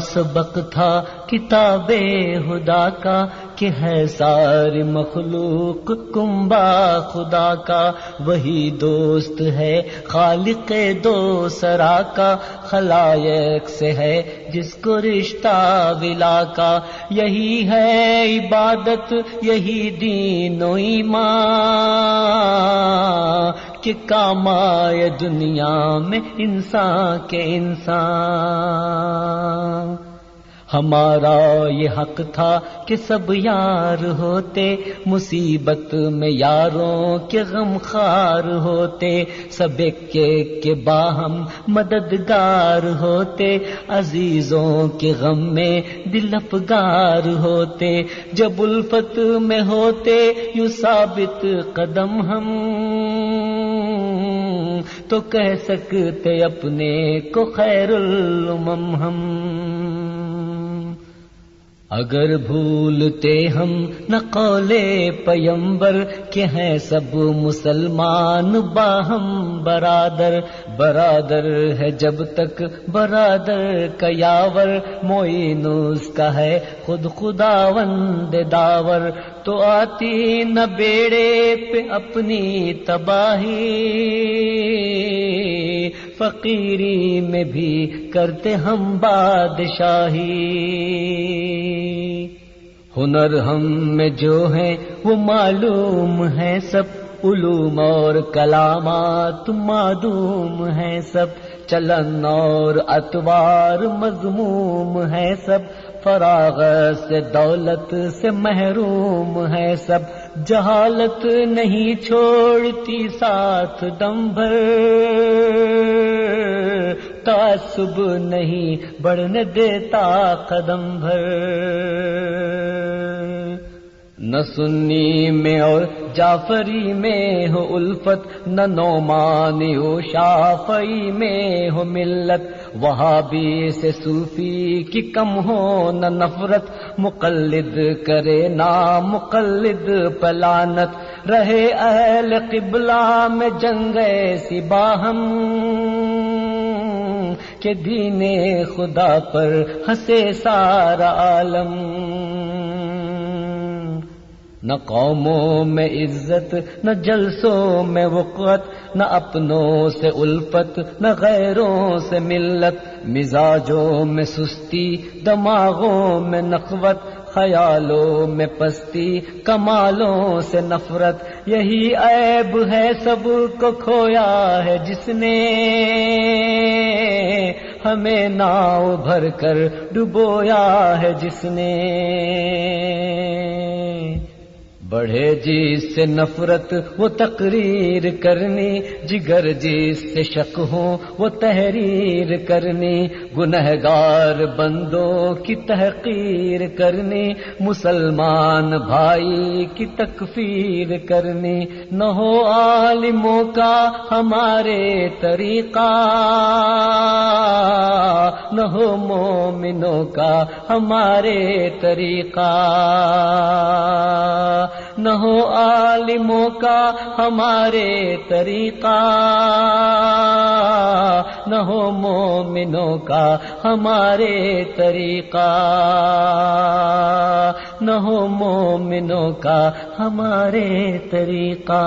سبق تھا کتاب خدا کا کہ ہے ساری مخلوق کنبا خدا کا، وہی دوست ہے خالق دو سرا کا، خلائق سے ہے جس کو رشتہ ولا کا، یہی ہے عبادت یہی دین و ایمان کہ کام آئے دنیا میں انسان کے انسان۔ ہمارا یہ حق تھا کہ سب یار ہوتے، مصیبت میں یاروں کے غم خوار ہوتے، سب ایک کے باہم مددگار ہوتے، عزیزوں کے غم میں دل افگار ہوتے، جب الفت میں ہوتے یوں ثابت قدم ہم تو کہہ سکتے اپنے کو خیر الامم ہم۔ اگر بھولتے ہم نہ قول پیمبر کہ ہیں سب مسلمان باہم برادر، برادر ہے جب تک برادر کا یاور، معین اس کا ہے خود خداوند داور، تو آتی نہ بیڑے پہ اپنی تباہی، فقیری میں بھی کرتے ہم بادشاہی، ہنر ہم میں جو ہیں وہ معلوم ہیں سب، علوم اور کلامات معدوم ہیں سب، چلن اور اطوار مذموم ہیں سب، فراغت سے دولت سے محروم ہے سب، جہالت نہیں چھوڑتی ساتھ دم بھر، تعصب نہیں بڑھنے دیتا قدم بھر، نہ سنی میں اور جعفری میں ہو الفت، نہ نعمانی و شافعی میں ہو ملت، وہابی سے صوفی کی کم ہو نہ نفرت، مقلد کرے نا مقلد پلانت، رہے اہل قبلہ میں جنگ ایسی باہم کہ دین خدا پر ہنسے سارا عالم، نہ قوموں میں عزت نہ جلسوں میں وقت، نہ اپنوں سے الفت نہ غیروں سے ملت، مزاجوں میں سستی دماغوں میں نخوت، خیالوں میں پستی کمالوں سے نفرت، یہی عیب ہے سب کو کھویا ہے جس نے ہمیں ناؤ بھر کر ڈبویا ہے جس نے، بڑھے جس سے نفرت وہ تقریر کرنی، جگر جس سے شک ہو وہ تحریر کرنی، گنہگار بندوں کی تحقیر کرنی، مسلمان بھائی کی تکفیر کرنی، نہ ہو عالموں کا ہمارے طریقہ، نہ ہو مومنوں کا ہمارے طریقہ، نہ ہو عالموں کا ہمارے طریقہ، نہ ہو مومنوں کا ہمارے طریقہ، نہ ہو مومنوں کا ہمارے طریقہ۔